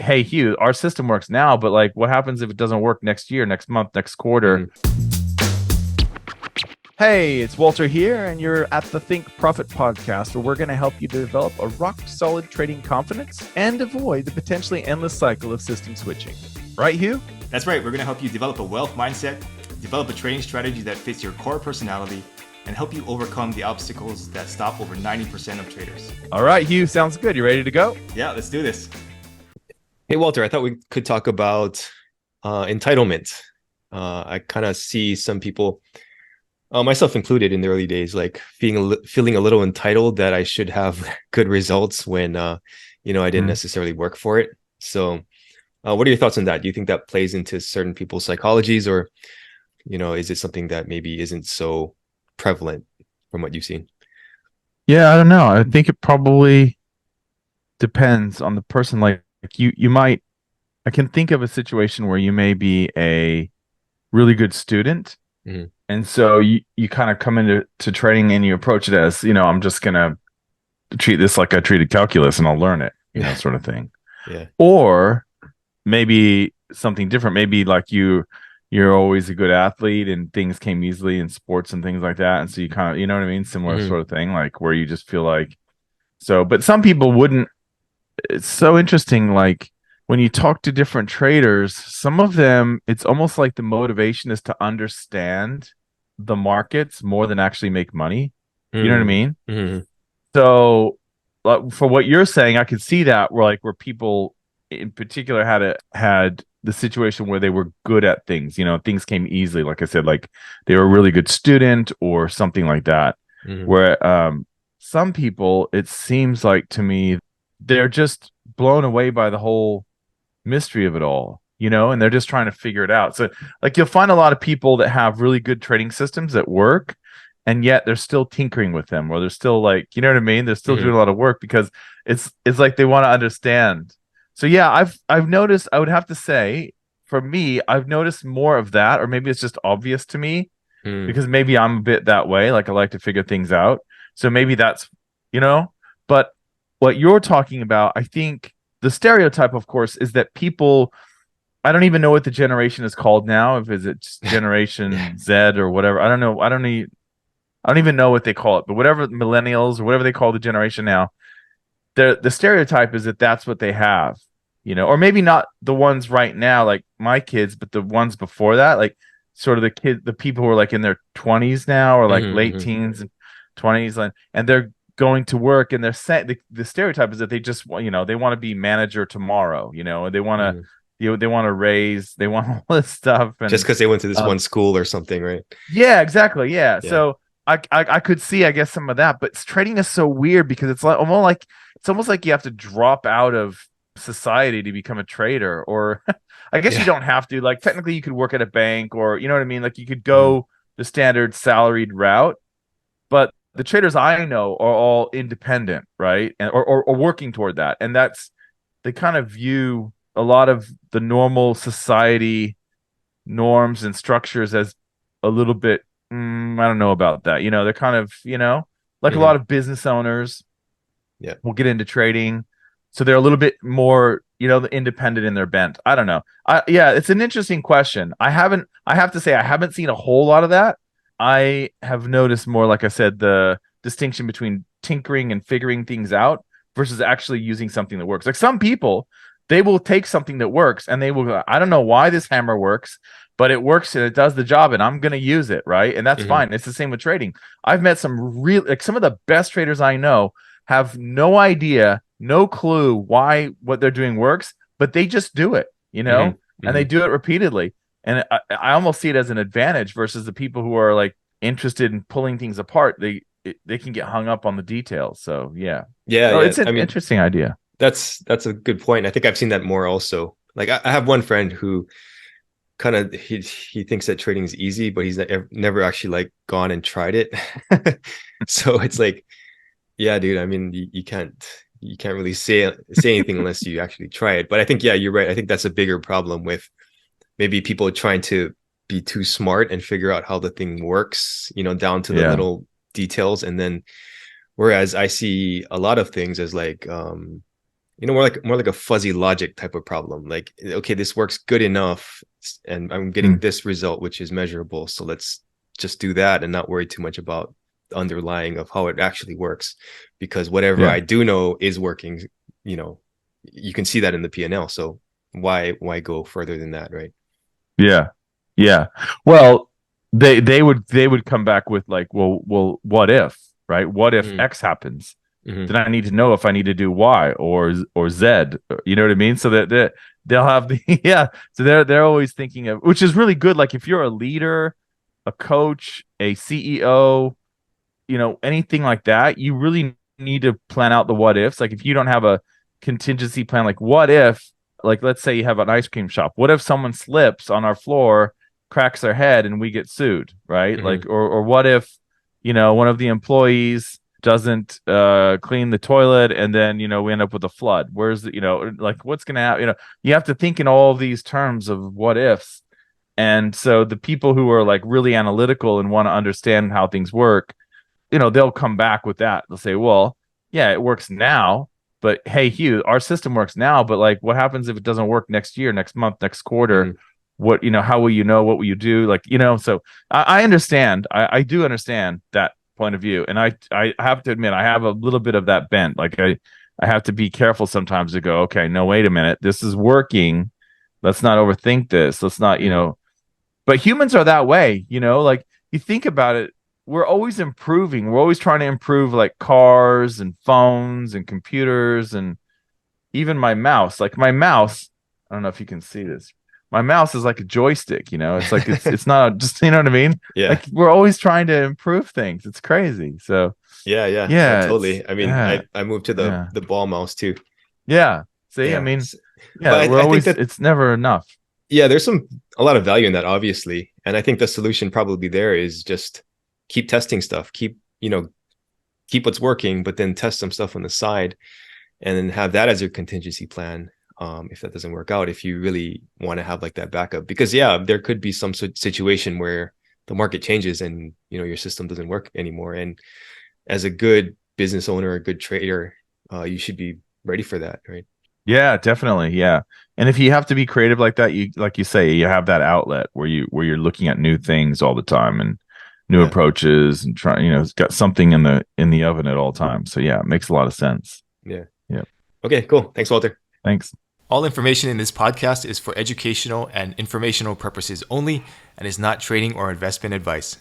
hey, Hugh, our system works now, but like, what happens if it doesn't work next year, next month, next quarter? Hey, it's Walter here, and you're at the Think Profit podcast, where we're going to help you develop a rock-solid trading confidence and avoid the potentially endless cycle of system switching. Right, Hugh? That's right. We're going to help you develop a wealth mindset, develop a trading strategy that fits your core personality, and help you overcome the obstacles that stop over 90% of traders. All right, Hugh, sounds good. You ready to go? Yeah, let's do this. Hey, Walter, I thought we could talk about entitlement. I kind of see some people, myself included in the early days, like feeling a little entitled that I should have good results when, I didn't necessarily work for it. So what are your thoughts on that? Do you think that plays into certain people's psychologies, or, is it something that maybe isn't so prevalent from what you've seen? Yeah, I don't know. I think it probably depends on the person. Like you might, I can think of a situation where you may be a really good student. Mm-hmm. And so you kind of come into trading and you approach it as, I'm just going to treat this like I treated calculus and I'll learn it, sort of thing. Yeah. Or maybe something different. Maybe like you're always a good athlete and things came easily in sports and things like that. And so you kind of, you know what I mean? Similar sort of thing, like where you just feel like, but some people wouldn't. It's so interesting. Like when you talk to different traders, some of them, it's almost like the motivation is to understand the markets more than actually make money. You know what I mean? Mm-hmm. So for what you're saying, I could see that where people in particular had the situation where they were good at things, things came easily. Like I said, like they were a really good student or something like that. Mm-hmm. Where some people, it seems like to me, they're just blown away by the whole mystery of it all, and they're just trying to figure it out. So like you'll find a lot of people that have really good trading systems that work, and yet they're still tinkering with them, or they're still like, you know what I mean? They're still doing a lot of work because it's like they want to understand. So yeah, I've noticed, I would have to say, for me, I've noticed more of that, or maybe it's just obvious to me because maybe I'm a bit that way. Like I like to figure things out. So maybe that's, but what you're talking about, I think the stereotype, of course, is that people, I don't even know what the generation is called now. If it's Generation Z or whatever. I don't know. I don't even know what they call it, but whatever, millennials or whatever they call the generation now, the stereotype is that that's what they have, or maybe not the ones right now, like my kids, but the ones before that, like sort of the people who are like in their 20s now, or like late teens and 20s, and they're going to work, and they're saying the stereotype is that they just, they want to be manager tomorrow, and they want to, they want to raise, they want all this stuff, and just because they went to this one school or something, right? Yeah, exactly. Yeah. So I could see, I guess, some of that, but trading is so weird because it's almost like you have to drop out of society to become a trader, or I guess you don't have to. Like technically, you could work at a bank, or you know what I mean. Like you could go the standard salaried route, but the traders I know are all independent, right? And or working toward that. And they kind of view a lot of the normal society norms and structures as a little bit, I don't know about that. They're kind of, like a lot of business owners will get into trading. So they're a little bit more, independent in their bent. I don't know. It's an interesting question. I have to say, I haven't seen a whole lot of that. I have noticed more, like I said, the distinction between tinkering and figuring things out versus actually using something that works. Like some people, they will take something that works and they will go, I don't know why this hammer works, but it works and it does the job and I'm going to use it, right? And that's fine. It's the same with trading. I've met some some of the best traders I know have no idea, no clue why what they're doing works, but they just do it, and they do it repeatedly. And I almost see it as an advantage versus the people who are like interested in pulling things apart. They can get hung up on the details. So it's an interesting idea. That's a good point. I think I've seen that more also. Like I have one friend who kind of he thinks that trading is easy, but he's never actually like gone and tried it. So it's like, yeah, dude. I mean, you can't really say anything unless you actually try it. But I think you're right. I think that's a bigger problem with maybe people trying to be too smart and figure out how the thing works, down to the little details. And then, whereas I see a lot of things as like, more like a fuzzy logic type of problem. Like, okay, this works good enough, and I'm getting Mm. this result, which is measurable. So let's just do that and not worry too much about the underlying of how it actually works, because whatever Yeah. I do know is working. You can see that in the P&L. So why go further than that, right? Yeah. Yeah. Well, they would come back with like, well, what if, right? What if Mm-hmm. X happens? Mm-hmm. Then I need to know if I need to do Y or Z. You know what I mean? So that they'll have the yeah. So they're always thinking of, which is really good. Like if you're a leader, a coach, a CEO, anything like that, you really need to plan out the what ifs. Like if you don't have a contingency plan, like what if, like let's say you have an ice cream shop, what if someone slips on our floor, cracks their head, and we get sued, right? Mm-hmm. Like, or what if, one of the employees doesn't clean the toilet, and then we end up with a flood. Where's the, like what's gonna happen? You have to think in all of these terms of what ifs. And so the people who are like really analytical and want to understand how things work, they'll come back with that. They'll say, well, yeah, it works now, but hey, Hugh, our system works now, but like, what happens if it doesn't work next year, next month, next quarter? Mm-hmm. What, how will you know? What will you do? Like, so I understand. I do understand that point of view. And I have to admit, I have a little bit of that bent. Like I have to be careful sometimes to go, okay, no, wait a minute. This is working. Let's not overthink this. Let's not, Mm-hmm. but humans are that way, like you think about it, we're always improving. We're always trying to improve like cars and phones and computers and even my mouse. Like my mouse, I don't know if you can see this. My mouse is like a joystick, It's like it's not just, you know what I mean? Yeah. Like we're always trying to improve things. It's crazy. So Yeah. No, yeah, it's totally. I mean, yeah, I moved to the yeah, the ball mouse too. yeah. See, I Yeah. mean, yeah, But we're I think always, that, it's never enough. yeah, there's a lot of value in that, obviously. And I think the solution probably there is just keep testing stuff, keep what's working, but then test some stuff on the side, and then have that as your contingency plan. If that doesn't work out, if you really want to have like that backup, because yeah, there could be some situation where the market changes and your system doesn't work anymore. And as a good business owner, a good trader, you should be ready for that, right? Yeah, definitely. Yeah. And if you have to be creative like that, you like you say, you have that outlet where you're looking at new things all the time and new Yeah. approaches and trying, it's got something in the oven at all times. So yeah, it makes a lot of sense. Yeah. Yeah. Okay, cool. Thanks, Walter. Thanks. All information in this podcast is for educational and informational purposes only and is not trading or investment advice.